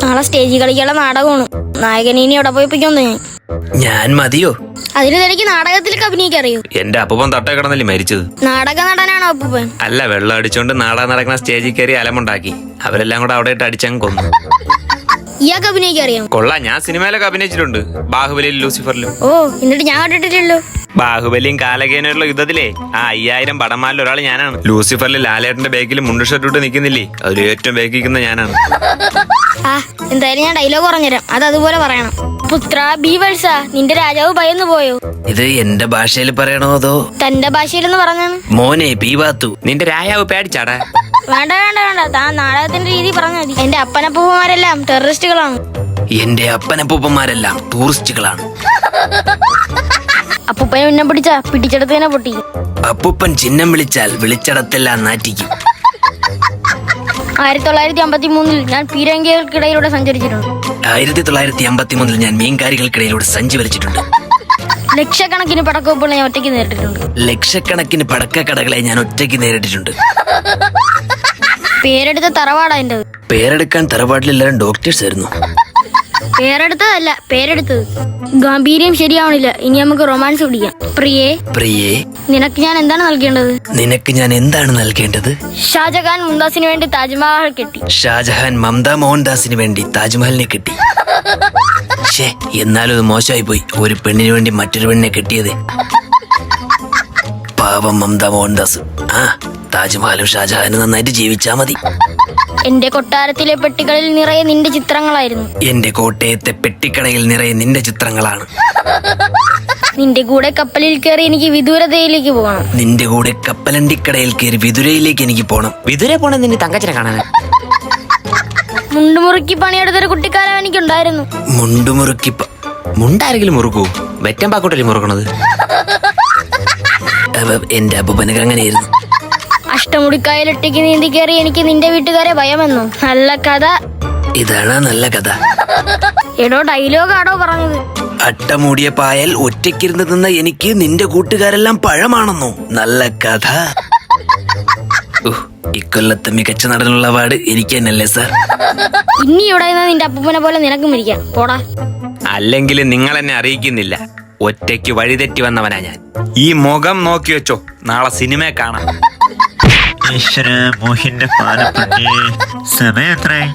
നാളെ സ്റ്റേജിൽ കളിക്കാനുള്ള നാടകമാണ്. നായകനെ ഇനി എവിടെ പോയി പിടിക്കുന്നു ഞാൻ മതിയോ? അതിന് തനിക്ക് നാടകത്തിലേക്ക് അഭിനയിക്കാൻ അറിയോ? എന്റെ അപ്പൂപ്പൻ തട്ടേ കിടന്നല്ലേ മരിച്ചത്. നാടക നടനാണോ അപ്പൂപ്പൻ? അല്ല, വെള്ളം അടിച്ചോണ്ട് നാടകം നടക്കുന്ന സ്റ്റേജിൽ കയറി അലമുണ്ടാക്കി. അവരെല്ലാം കൂടെ അവിടെ ഇട്ട് അടിച്ചങ്ങ് കൊന്നു. ഇയാൾക്ക് അഭിനയിക്കാൻ അറിയാം? കൊള്ളാം, ഞാൻ സിനിമയിലൊക്കെ അഭിനയിച്ചിട്ടുണ്ട്. ബാഹുബലിയിലും ലൂസിഫറിലും. ഓ, എന്നിട്ട് ഞാൻ കണ്ടിട്ടില്ലല്ലോ. ബാഹുബലിയും കാലകേനുള്ള യുദ്ധത്തിലെ ആ 5000 പടന്മാരിൽ ഒരാൾ ഞാനാണ്. ലൂസിഫറിൽ ലാലേട്ടന്റെ ബാക്കിൽ മുണ്ട് ഷർട്ട് ഇട്ട് നിൽക്കുന്നില്ലേ, അതിൽ ഏറ്റവും ബാക്കിക്കുന്ന ഞാനാണ്. ആ, എന്തായാലും ഞാൻ ഡയലോഗ് പറഞ്ഞുതരാം, അത് അതുപോലെ പറയണം. പുത്ര ബീവത്സ, നിന്റെ രാജാവ് ഭയന്നു പോയോ? ഇത് എന്റെ ഭാഷയിൽ പറയണോ അതോ തന്റെ ഭാഷയിലെന്ന് പറഞ്ഞാണ്? മോനെ പീവാത്തു, നിന്റെ രാജാവ് പേടിച്ചാടാ. വേണ്ട വേണ്ട വേണ്ട, താൻ നാടകത്തിന്റെ രീതി പറഞ്ഞാൽ മതി. എന്റെ അപ്പനപ്പൂപ്പന്മാരെല്ലാം ടെററിസ്റ്റുകളാണ്. എന്റെ അപ്പനപ്പൂപ്പന്മാരെല്ലാം ടൂറിസ്റ്റുകളാണ്. അപ്പൂപ്പനെ ഉന്നം പിടിച്ചെടുത്തതിനെ പൊട്ടി. അപ്പൂപ്പൻ ചിഹ്നം വിളിച്ചാൽ വിളിച്ചടത്തെല്ലാം നാറ്റിക്കും. 1953 ഞാൻ പീരങ്കികൾക്കിടയിലൂടെ സഞ്ചരിച്ചിട്ടുണ്ട്. 1953 ഞാൻ മീൻകാരികൾക്കിടയിലൂടെ സഞ്ചി വലിച്ചിട്ടുണ്ട്. ലക്ഷക്കണക്കിന് പടക്കോപ്പുകൾ ഞാൻ ഒറ്റയ്ക്ക് നേരിട്ടിട്ടുണ്ട്. ലക്ഷക്കണക്കിന് പടക്കക്കടകളെ ഞാൻ ഒറ്റയ്ക്ക് നേരിട്ടിട്ടുണ്ട്. പേരെടുത്ത തറവാടാ എന്റേത്. പേരെടുക്കാൻ തറവാട്ടിലെല്ലാരും ഡോക്ടേഴ്സ് ആയിരുന്നു. പേരെടുത്തതല്ല, പേരെടുത്തത്. ഗാംഭീര്യം ശരിയാവണില്ല, ഇനി നമുക്ക് റൊമാൻസ് പിടിക്കാം. പ്രിയേ, പ്രിയേ, നിനക്ക് ഞാൻ എന്താണ് നൽകേണ്ടത്? നിനക്ക് ഞാൻ എന്താണ് നൽകേണ്ടത്? ഷാജഹാൻ മുംതാസിന് വേണ്ടി താജ്മഹൽ കെട്ടി. ഷാജഹാൻ മമത മോഹൻദാസിന് വേണ്ടി താജ്മഹലിനെ കെട്ടി. ഷേ, എന്നാലും അത് മോശമായി പോയി. ഒരു പെണ്ണിന് വേണ്ടി മറ്റൊരു പെണ്ണിനെ കെട്ടിയത്. പാവം മമത മോഹൻദാസ്. ആ, താജ്മഹലും ഷാജഹാനും നന്നായിട്ട് ജീവിച്ചാ മതി. എന്റെ കൊട്ടാരത്തിലെ പെട്ടികളിൽ നിറയെ നിന്റെ ചിത്രങ്ങളായിരുന്നു. എന്റെ കോട്ടയത്തെ പെട്ടിക്കടയിൽ നിറയെ നിന്റെ ചിത്രങ്ങളാണ്. നിന്റെ കൂടെ കപ്പലിൽ കയറി എനിക്ക് വിദൂരതയിലേക്ക് പോകണം. നിന്റെ കൂടെ കപ്പലണ്ടിക്കടയിൽ കയറി വിദുരയിലേക്ക് എനിക്ക് പോണം. വിദുര പോണം നിന്റെ തങ്കച്ചനെ കാണാൻ. മുണ്ടുമുറുക്കി പണിയെടുത്തൊരു കുട്ടിക്കാലം എനിക്കുണ്ടായിരുന്നു. മുണ്ടുമുറുക്കി മുണ്ടാരെങ്കിലും മുറുക്കൂ? വെറ്റം പാക്കോട്ടല്ലേ മുറുക്കണത്? എന്റെ അപ്പൂപ്പനക്ക് അങ്ങനെയായിരുന്നു. അഷ്ടമുടിക്കായലൊറ്റയ്ക്ക് നീന്തി കയറി എനിക്ക് നിന്റെ വീട്ടുകാരെ ഭയമെന്നോ? നല്ല കഥ. ഇതാണ് നല്ല കഥ. എടോ, ഡയലോഗാണോ പറഞ്ഞത്? അട്ടമൂടിയ പായൽ ഒറ്റയ്ക്കിരുന്ന് തിന്ന എനിക്ക് നിന്റെ കൂട്ടുകാരെല്ലാം പഴമാണെന്നോ? നല്ല കഥ. ഇക്കൊല്ലത്തെ മികച്ച നടനുള്ള അവാർഡ് എനിക്ക് തന്നെയല്ലേ സാർ? ഇനി ഇവിടെ നിന്ന് നിന്റെ അപ്പൂപ്പനെ പോലെ നിനക്കും മരിക്കാം. പോടാ. അല്ലെങ്കിൽ നിങ്ങൾ എന്നെ അറിയിക്കുന്നില്ല. ഒറ്റയ്ക്ക് വഴിതെറ്റി വന്നവനാ ഞാൻ. ഈ മുഖം നോക്കി വെച്ചോ, നാളെ സിനിമ കാണാം. ഈശ്വര മോഹിന്റെ പാലപ്പള്ളി സമയം എത്രയായി?